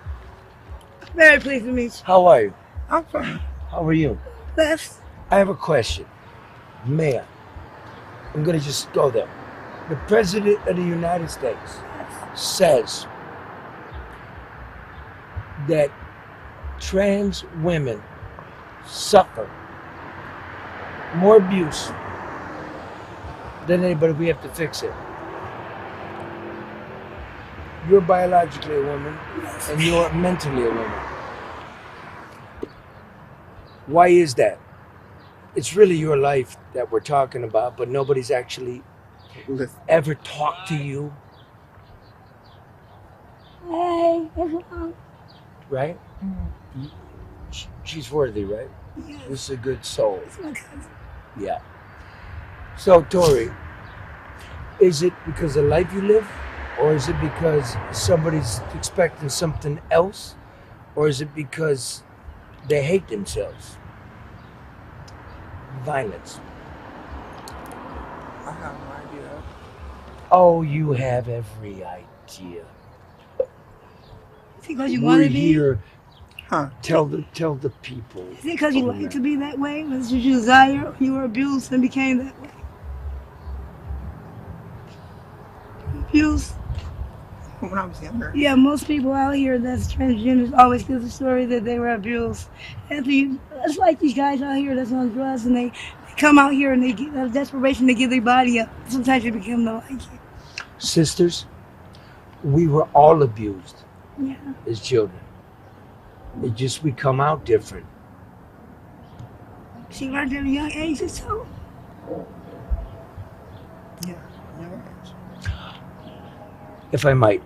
Very pleased to meet you. How are you? I'm fine. How are you? Blessed. I have a question. Mayor, I'm going to just go there. The President of the United States says that trans women suffer more abuse than anybody. We have to fix it. You're biologically a woman, and you're mentally a woman. Why is that? It's really your life that we're talking about, but nobody's actually ever talked to you. Hey, everyone. Right? Mm-hmm. She's worthy, right? Yes. This is a good soul. It's my cousin. Yeah. So, Tori, is it because of the life you live? Or is it because somebody's expecting something else? Or is it because they hate themselves? Violence. I have no idea. Oh, you have every idea. Is it because you want to be? Here. Huh? Tell the people. Is it because you like to be that way? Was it your desire, or you were abused and became that way? Abused? When I was younger. Yeah, most people out here that's transgenders always give the story that they were abused. It's like these guys out here that's on drugs, and they come out here and they get a desperation to give their body up. Sometimes you become no like it. Sisters, we were all abused as children. It just we come out different. She learned at a young age or so. Yeah, never if I might.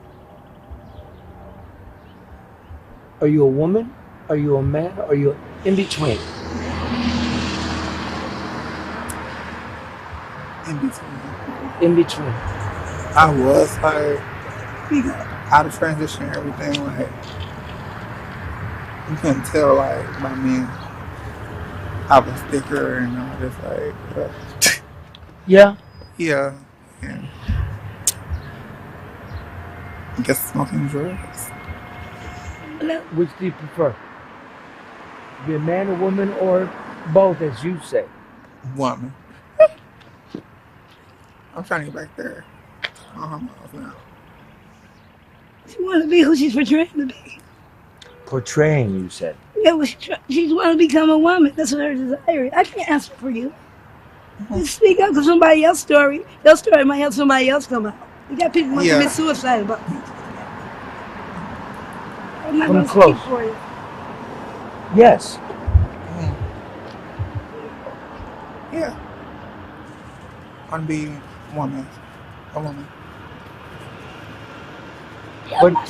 Are you a woman? Are you a man? Are you in between? In between. In between. I was like, out of transition and everything. Like, you couldn't tell, like, by me, I was thicker and all this, like, Yeah? yeah. And I guess smoking drugs. Which do you prefer? Be a man, a woman, or both, as you say? Woman. I'm trying to get back there. Now. She want to be who she's portraying to be. Portraying, you said. Yeah, well, she's want to become a woman. That's what her desire is. I can't answer for you. Just speak up, because somebody else's story, your story might help somebody else come out. You got people who commit suicide about things. I'm not going to speak for you. Yes. Yeah. I want to be a woman.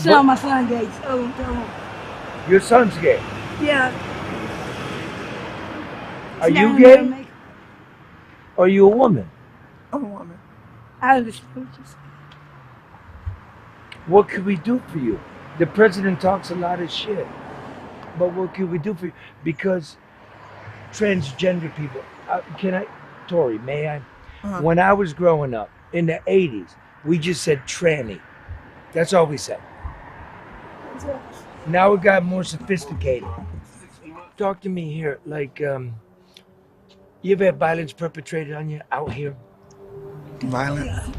Yeah, my son gay. So, your son's gay? Yeah. Are you gay? Are you a woman? I'm a woman. I understand what you're saying. What could we do for you? The president talks a lot of shit. But what could we do for you? Because transgender people, Tori, may I? When I was growing up in the 80s, we just said tranny. That's all we said. Now it got more sophisticated. Talk to me here, like, you ever had violence perpetrated on you out here? Violence?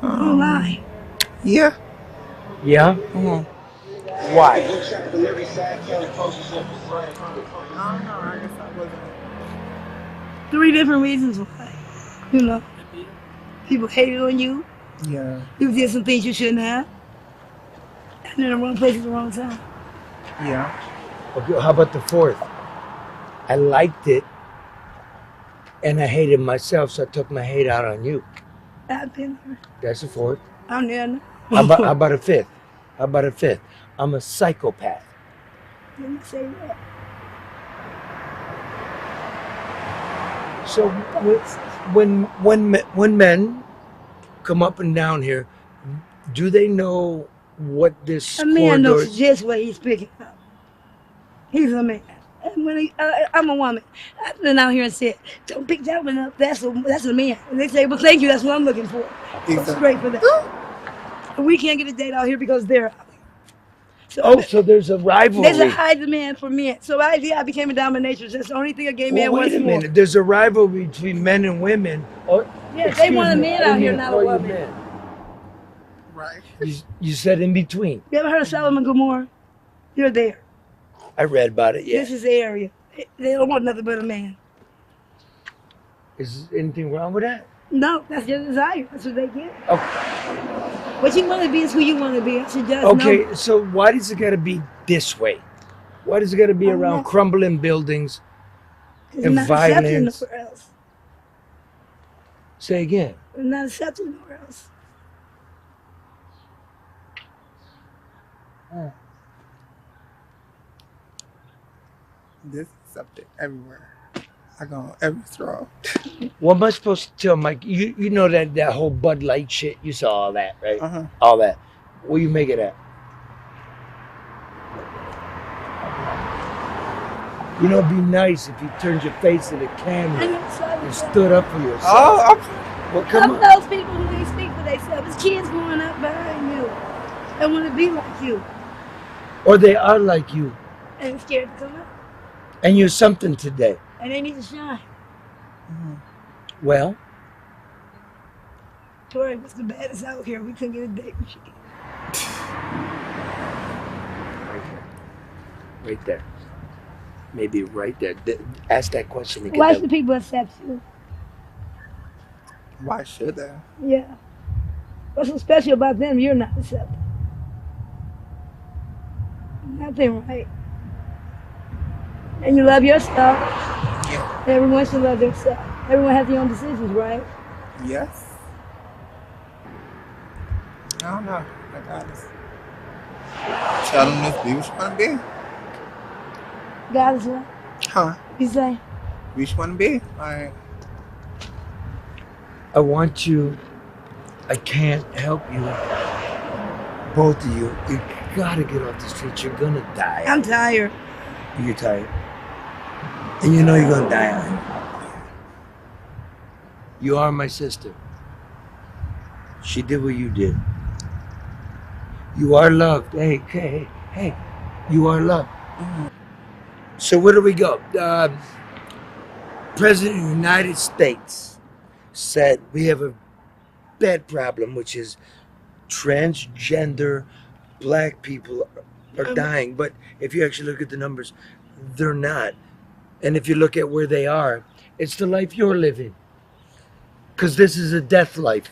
Don't lie. Yeah. Yeah? Why? I don't know. I guess I wasn't. 3 different reasons why. You know, people hated on you. Yeah. You did some things you shouldn't have. And in the wrong place at the wrong time. Yeah. Okay, how about the 4th? I liked it, and I hated myself, so I took my hate out on you. I've been there. That's the 4th. I'm there now. How about a 5th? How about a 5th? I'm a psychopath. Didn't say that. So when men come up and down here, do they know what this A man knows just what he's picking up. He's a man. And when I'm a woman. I've been out here and said, don't pick that one up. That's a man. And they say, well, thank you. That's what I'm looking for. It's great for that. And we can't get a date out here because they're out here. So there's a rivalry. There's a high demand for men. So I became a dominatrix. That's the only thing a gay man wants more. Wait a minute. There's a rivalry between men and women. Yeah, they want a man out here, not a woman. Right. You said in between. You ever heard of Solomon Gomorrah? You're there. I read about it, yeah. This is the area. They don't want nothing but a man. Is anything wrong with that? No, that's your desire. That's what they get. Okay. What you want to be is who you want to be. I suggest okay, so why does it got to be this way? Why does it got to be around crumbling buildings and violence? Nowhere else. Say again. We're not accepted nowhere else. This is accepted everywhere. I go on every straw. What am I supposed to tell Mike? You know that whole Bud Light shit? You saw all that, right? All that. What do you make of that? You know, it'd be nice if you turned your face to the camera and stood up for yourself. Oh, well, come on. Those people who ain't speak for themselves. There's kids growing up behind you. They want to be like you. Or they are like you. And scared to come up. And you're something today. And they need to shine. Well? Tori was the baddest out here. We couldn't get a date with you. Right there. Maybe right there. Ask that question again. Why should people accept you? Why should they? Yeah. What's so special about them you're not accepted? Nothing right. And you love yourself. Yeah. Everyone should love themselves. Everyone has their own decisions, right? Yes. don't know. Like I just tell them just be what you want to be. God is what? Huh? You say? Be what you want to be. Like, I want you. I can't help you. Both of you. You gotta get off the street. You're gonna die. I'm tired. You're tired. And you know you're gonna die on it. You are my sister. She did what you did. You are loved. Hey. You are loved. So where do we go? President of the United States said we have a bad problem, which is transgender black people are dying. But if you actually look at the numbers, they're not. And if you look at where they are, it's the life you're living. Because this is a death life.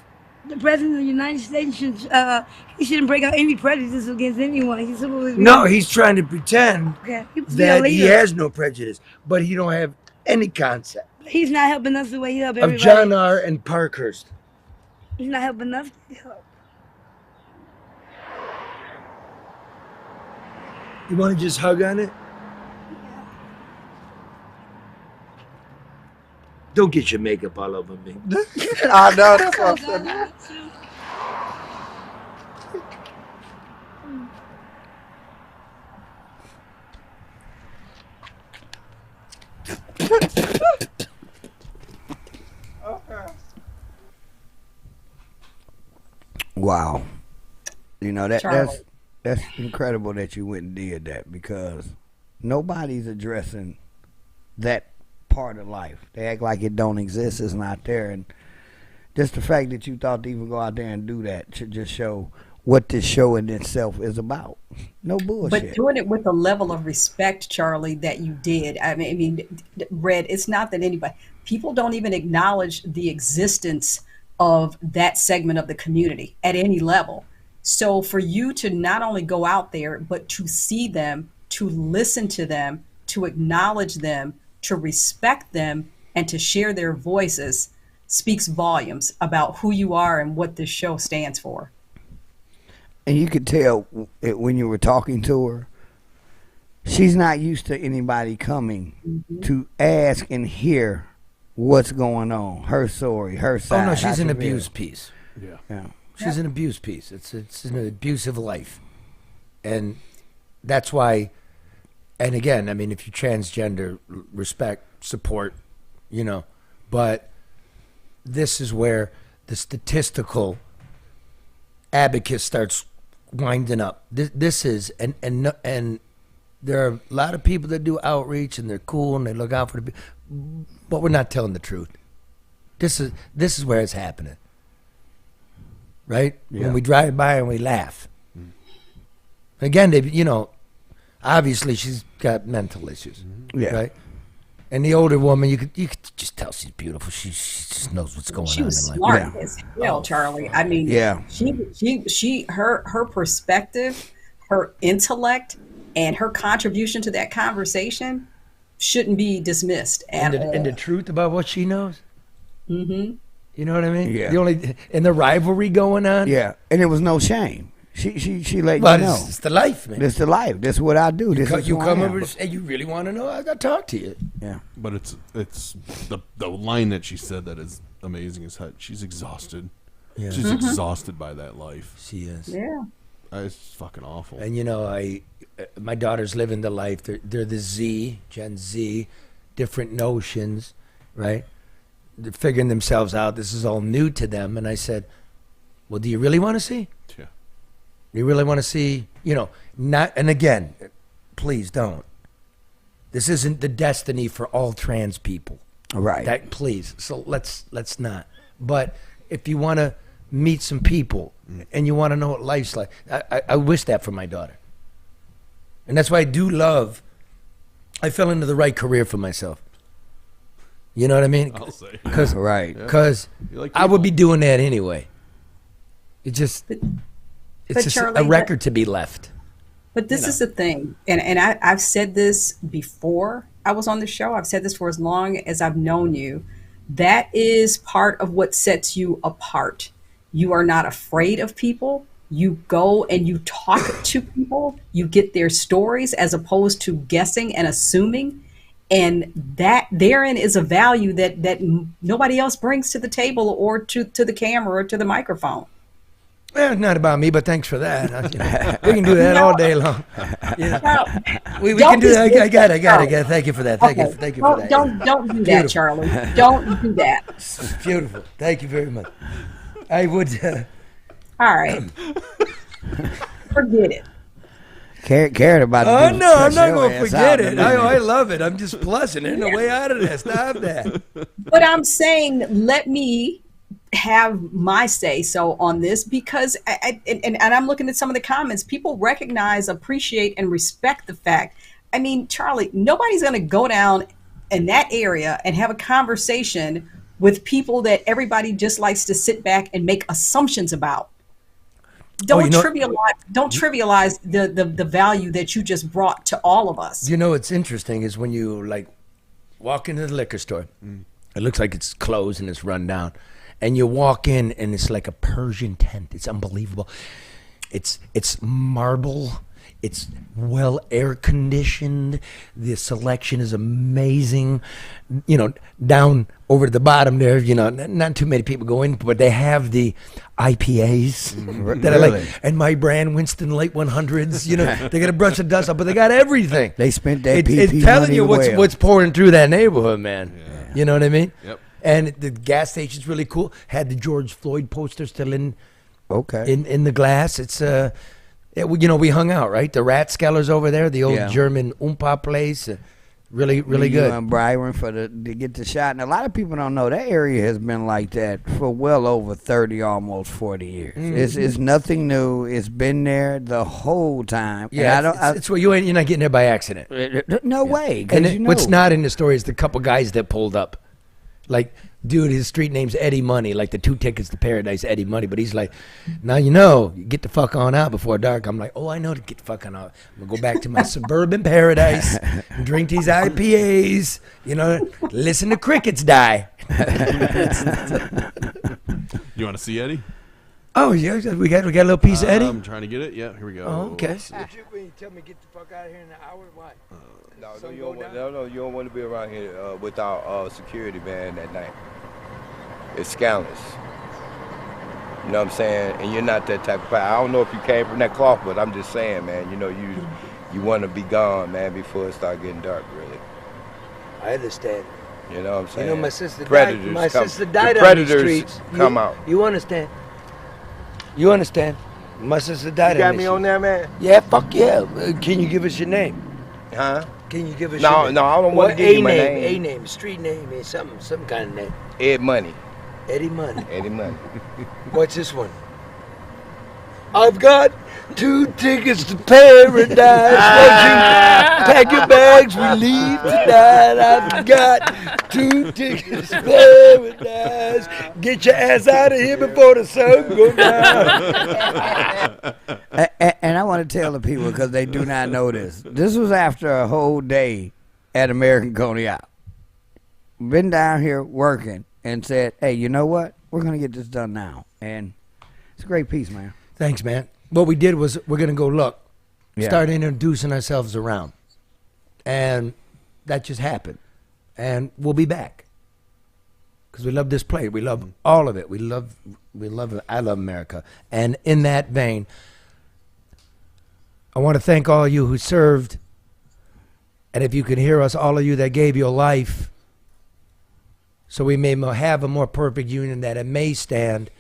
The president of the United States he shouldn't break out any prejudice against anyone. He's supposed to No, he's trying to pretend that he has no prejudice, but he don't have any concept. He's not helping us the way he helped Of everybody. John R. and Parkhurst. He's not helping us to help. You want to just hug on it? Don't get your makeup all over me. I know, that's what I'm saying. Wow. You know, Charlie. that's incredible that you went and did that, because nobody's addressing that part of life. They act like it don't exist, it's not there. And just the fact that you thought to even go out there and do that should just show what this show in itself is about. No bullshit. But doing it with the level of respect, Charlie, that you did. I mean, Red, it's not that people don't even acknowledge the existence of that segment of the community at any level. So for you to not only go out there, but to see them, to listen to them, to acknowledge them, to respect them, and to share their voices speaks volumes about who you are and what this show stands for. And you could tell when you were talking to her, she's not used to anybody coming to ask and hear what's going on, her story, her side. Oh no, she's how an she abuse feels. piece. Yeah. She's an abuse piece. It's an abusive life, and that's why. And again, I mean, if you're transgender, respect, support, but this is where the statistical abacus starts winding up. This is and there are a lot of people that do outreach and they're cool and they look out for the people, but we're not telling the truth. This is where it's happening. Right? Yeah. When we drive by and we laugh. Again, obviously she's got mental issues. Yeah. Right? And the older woman, you could just tell she's beautiful. She just knows what's going She on was in life. smart as hell, Charlie. I mean, Yeah. her perspective, her intellect, and her contribution to that conversation shouldn't be dismissed at all. And the truth about what she knows. Mm-hmm. You know what I mean? Yeah. And the rivalry going on. Yeah. And it was no shame. She let Well, you know. it's the life, man. This the life. This is what I do. This is You who I come am. over and you really want to know? I got to talk to you. Yeah. But it's the line that she said that is amazing is how she's exhausted. Yeah. She's exhausted by that life. She is. Yeah. It's fucking awful. And my daughters living the life. They're the Z, Gen Z, different notions, right? They're figuring themselves out. This is all new to them. And I said, well, do you really want to see? Yeah. You really want to see, not, and again, please don't. This isn't the destiny for all trans people. Right. Please. So let's not. But if you want to meet some people and you want to know what life's like, I wish that for my daughter. And that's why I fell into the right career for myself. You know what I mean? I'll say. Because Right. I would be doing that anyway. It's just Charlie, a record to be left. But this is the thing, and I've said this before I was on the show. I've said this for as long as I've known you. That is part of what sets you apart. You are not afraid of people. You go and you talk to people, you get their stories as opposed to guessing and assuming. And that therein is a value that nobody else brings to the table or to the camera or to the microphone. Well, it's not about me, but thanks for that. We can do that all day long. We can do that. I got it. Thank you for that. Thank you for that. Don't do that, Charlie. Don't do that. Beautiful. Thank you very much. I would. All right. Forget it. Cared about it. Oh, no, I'm not going to forget it. I love it. I'm just plussing. There's no way out of this. Stop that. But I'm saying, let me have my say so on this, because and I'm looking at some of the comments. People recognize, appreciate, and respect the fact. I mean, Charlie, nobody's going to go down in that area and have a conversation with people that everybody just likes to sit back and make assumptions about. Don't trivialize the value that you just brought to all of us. You know, what's interesting is when you like walk into the liquor store, it looks like it's closed and it's run down, and you walk in and it's like a Persian tent. It's unbelievable. It's marble. It's well air conditioned. The selection is amazing. You know, down over to the bottom there, you know, not too many people go in, but they have the IPAs that I like. And my brand, Winston Late 100s, you know, they got to brush the dust up, but they got everything. They spent that PP It's telling you money what's pouring through that neighborhood, man. Yeah. You know what I mean? Yep. And the gas station's really cool. Had the George Floyd poster still in the glass. It's you know, we hung out, right? The Ratskeller's over there, the old German Oompa place. Really good. And Byron to get the shot. And a lot of people don't know that area has been like that for well over 30, almost 40 years. It's nothing new. It's been there the whole time. Yeah, it's where you're not getting there by accident. No way. And what's not in the story is the couple guys that pulled up. Like, dude, his street name's Eddie Money, like the 2 Tickets to Paradise, Eddie Money. But he's like, now you know, you get the fuck on out before dark. I'm like, oh, I know to get the fuck on out. I'm going to go back to my suburban paradise and drink these IPAs, you know, listen to crickets die. You want to see Eddie? Oh, yeah, we got a little piece of Eddie? I'm trying to get it. Yeah, here we go. Oh, okay. You tell me get the fuck out of here in an hour? Why? No, you don't want to be around here without security, man, at night. It's scandalous. You know what I'm saying? And you're not that type of guy. I don't know if you came from that cloth, but I'm just saying, man, you know, you want to be gone, man, before it start getting dark, really. I understand. You know what I'm saying? You know, my sister Predators died the on these predators streets. come out. You understand? You understand? My sister died You on got these me on streets. there, man? Yeah, fuck yeah. Can you give us your name? Huh? Can you give us your name? No, I don't want to give you my name. A name, street name, some kind of name. Ed Money. Eddie Money. Eddie Money. What's this one? I've got 2 tickets to paradise. Won't you pack your bags? We leave tonight. I've got 2 tickets to paradise. Get your ass out of here before the sun goes down. And I want to tell the people, because they do not know this. This was after a whole day at American Coney Out. Been down here working and said, hey, you know what? We're going to get this done now. And it's a great piece, man. Thanks, man. What we did was we're going to go look, start introducing ourselves around. And that just happened. And we'll be back. Because we love this place. We love all of it. We love it. I love America. And in that vein, I want to thank all of you who served. And if you can hear us, all of you that gave your life, so we may have a more perfect union that it may stand.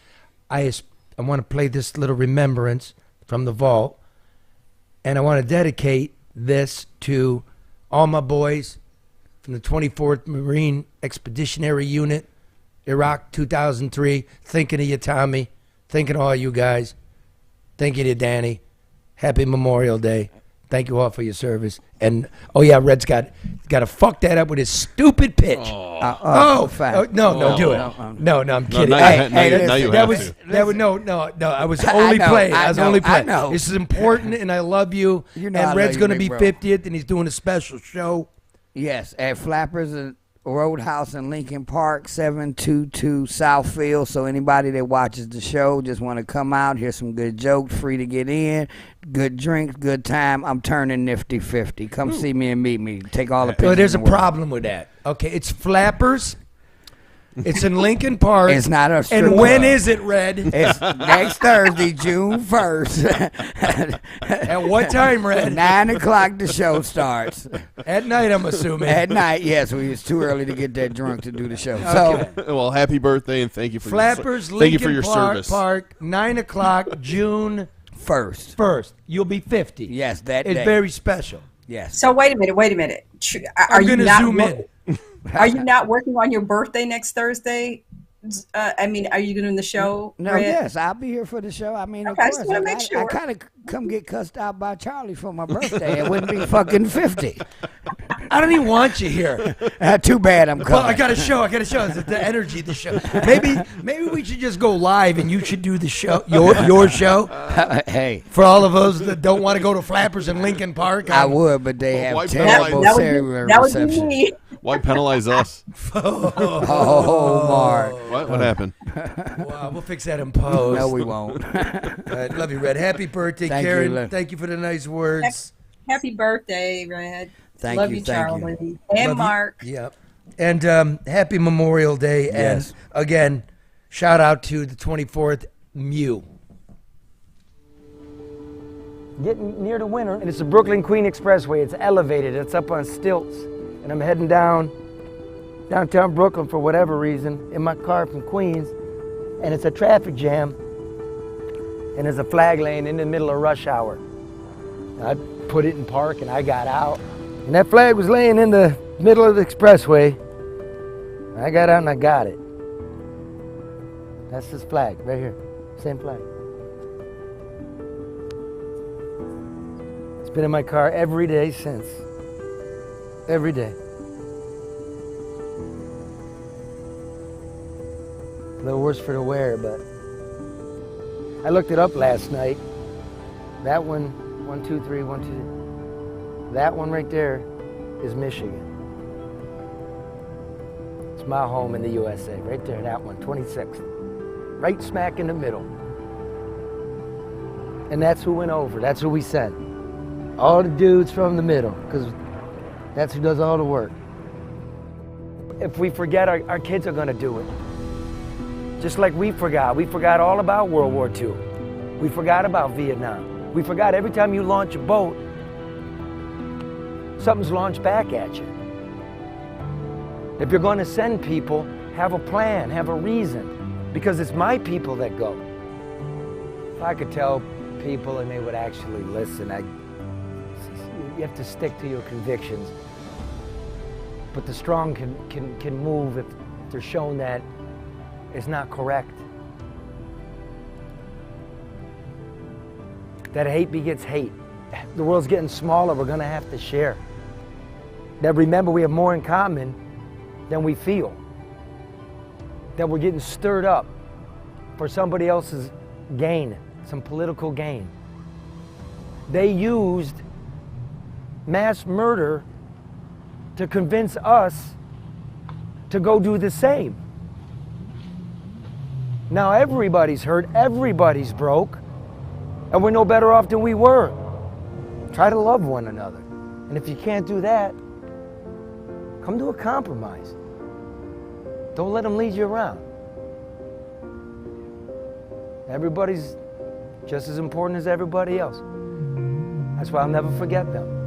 I want to play this little remembrance from the vault, and I want to dedicate this to all my boys from the 24th Marine Expeditionary Unit, Iraq 2003. Thinking of you, Tommy. Thinking of all you guys. Thinking of you, Danny. Happy Memorial Day. Thank you all for your service. And, oh, yeah, Red's got to fuck that up with his stupid pitch. No, do it. No, I'm kidding. Now you have to. I was only playing. I was only playing. I know. This is important, and I love you. You know and I Red's love you, going to be big bro. 50th, and he's doing a special show. Yes, at Flappers Roadhouse in Lincoln Park, 722 Southfield. So anybody that watches the show just want to come out, hear some good jokes, free to get in, good drinks, good time. I'm turning nifty 50. Come see me and meet me. Take all the pictures. Well, there's a in the world. problem with that. Okay, it's Flappers. It's in Lincoln Park. It's not a strip And when club. is it, Red? It's next Thursday, June 1st. At what time, Red? 9 o'clock the show starts. At night, I'm assuming. At night, yes. It's too early to get that drunk to do the show. Okay. So, Well, happy birthday and thank you for Flappers, thank you Lincoln for your service. Park, 9 o'clock, June 1st. You'll be 50. Yes, that It's day. very special. Yes. So wait a minute. Are I'm you going to not zoom in. Are you not working on your birthday next Thursday? I mean, are you doing the show? No, Red? yes, I'll be here for the show. I mean, Okay, I of just course. wanna make sure. I kind of come get cussed out by Charlie for my birthday. It wouldn't be fucking 50. I don't even want you here. Too bad I'm coming. Well, I got a show. It's the energy of the show. Maybe we should just go live and you should do the show, your show. Hey. For all of those that don't want to go to Flappers in Lincoln Park. I would, but they have why terrible penalize- cellular That would be reception. me. Why penalize us? Oh, Mark. What happened? Wow, we'll fix that in post. No, we won't. Love you, Red. Happy birthday, Thank you, Karen. Lynn. Thank you for the nice words. Happy birthday, Red. Thank Love you, you, thank Charlie. you. And Love you. Mark. Yep. And happy Memorial Day. Yes. And again, shout out to the 24th Mew. Getting near the winter, and it's the Brooklyn Queen Expressway. It's elevated. It's up on stilts. And I'm heading downtown Brooklyn for whatever reason in my car from Queens. And it's a traffic jam. And there's a flag laying in the middle of rush hour. I put it in park and I got out. And that flag was laying in the middle of the expressway. I got out and I got it. That's this flag right here. Same flag. It's been in my car every day since. Every day. A little worse for the wear, but I looked it up last night. That one, 1, 2, 3, 1, 2. That one right there is Michigan. It's my home in the USA, right there, that one, 26th. Right smack in the middle. And that's who went over, that's who we sent. All the dudes from the middle, because that's who does all the work. If we forget, our kids are gonna do it. Just like we forgot all about World War II. We forgot about Vietnam. We forgot every time you launch a boat, something's launched back at you. If you're gonna send people, have a plan, have a reason, because it's my people that go. If I could tell people and they would actually listen, you have to stick to your convictions. But the strong can move if they're shown that it's not correct. That hate begets hate. The world's getting smaller, we're gonna have to share. That remember we have more in common than we feel. That we're getting stirred up for somebody else's gain, some political gain. They used mass murder to convince us to go do the same. Now everybody's hurt, everybody's broke, and we're no better off than we were. Try to love one another. And if you can't do that, come to a compromise. Don't let them lead you around. Everybody's just as important as everybody else. That's why I'll never forget them.